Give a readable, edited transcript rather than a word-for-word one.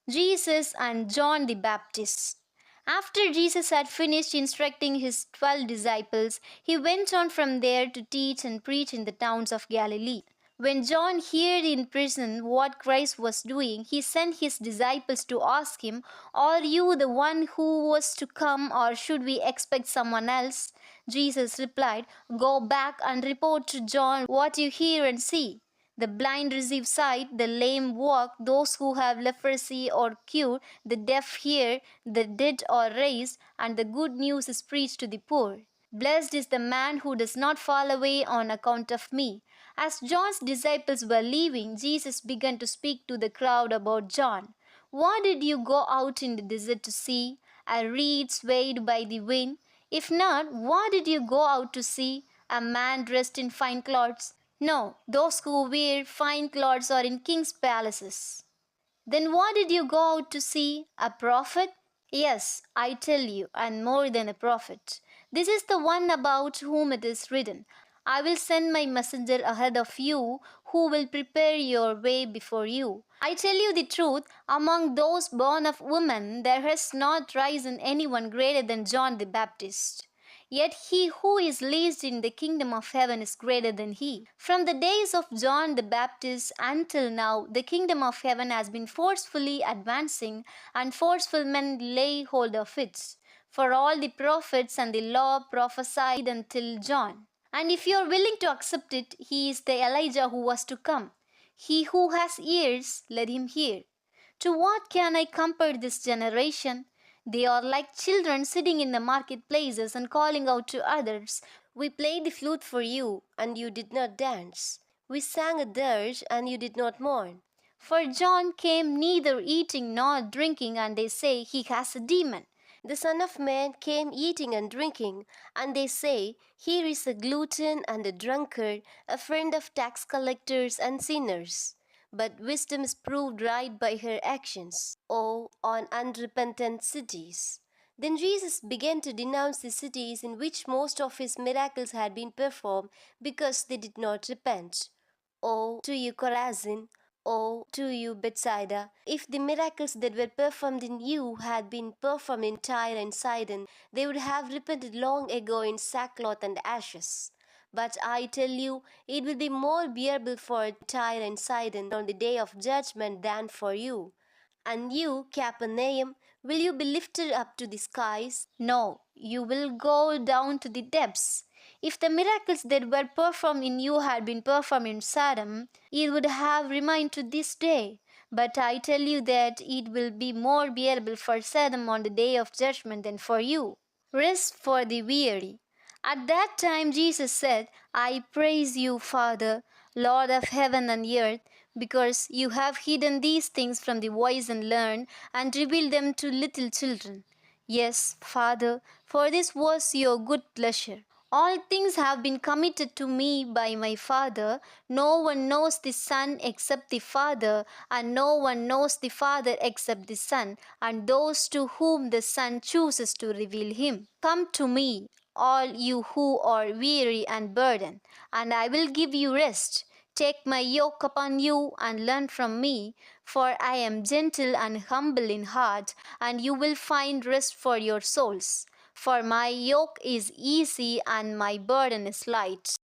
Jesus and John the Baptist. After Jesus had finished instructing his 12 disciples, he went on from there to teach and preach in the towns of Galilee. When John heard in prison what Christ was doing, he sent his disciples to ask him, "Are you the one who was to come, or should we expect someone else?" Jesus replied, "Go back and report to John what you hear and see. The blind receive sight, the lame walk, those who have leprosy are cured, the deaf hear, the dead are raised, and the good news is preached to the poor. Blessed is the man who does not fall away on account of me." As John's disciples were leaving, Jesus began to speak to the crowd about John. "What did you go out in the desert to see? A reed swayed by the wind? If not, what did you go out to see? A man dressed in fine clothes? No, those who wear fine clothes are in king's palaces. Then what did you go out to see? A prophet? Yes, I tell you, and more than a prophet. This is the one about whom it is written, 'I will send my messenger ahead of you, who will prepare your way before you.' I tell you the truth, among those born of women there has not risen anyone greater than John the Baptist. Yet he who is least in the kingdom of heaven is greater than he. From the days of John the Baptist until now, the kingdom of heaven has been forcefully advancing, and forceful men lay hold of it. For all the prophets and the law prophesied until John. And if you are willing to accept it, he is the Elijah who was to come. He who has ears, let him hear. To what can I compare this generation? They are like children sitting in the marketplaces and calling out to others, 'We played the flute for you, and you did not dance. We sang a dirge, and you did not mourn.' For John came neither eating nor drinking, and they say he has a demon. The Son of Man came eating and drinking, and they say, 'Here is a glutton and a drunkard, a friend of tax collectors and sinners.' But wisdom is proved right by her actions. O on unrepentant cities!" Then Jesus began to denounce the cities in which most of his miracles had been performed, because they did not repent. "O to you, Chorazin! O to you, Bethsaida! If the miracles that were performed in you had been performed in Tyre and Sidon, they would have repented long ago in sackcloth and ashes. But I tell you, it will be more bearable for Tyre and Sidon on the day of judgment than for you. And you, Capernaum, will you be lifted up to the skies? No, you will go down to the depths. If the miracles that were performed in you had been performed in Sodom, it would have remained to this day. But I tell you that it will be more bearable for Sodom on the day of judgment than for you. Rest for the weary. At that time Jesus said, "I praise you, Father, Lord of heaven and earth, because you have hidden these things from the wise and learned, and revealed them to little children. Yes, Father, for this was your good pleasure. All things have been committed to me by my Father. No one knows the Son except the Father, and no one knows the Father except the Son, and those to whom the Son chooses to reveal him. Come to me, all you who are weary and burdened, and I will give you rest. Take my yoke upon you and learn from me, for I am gentle and humble in heart, and you will find rest for your souls. For my yoke is easy and my burden is light."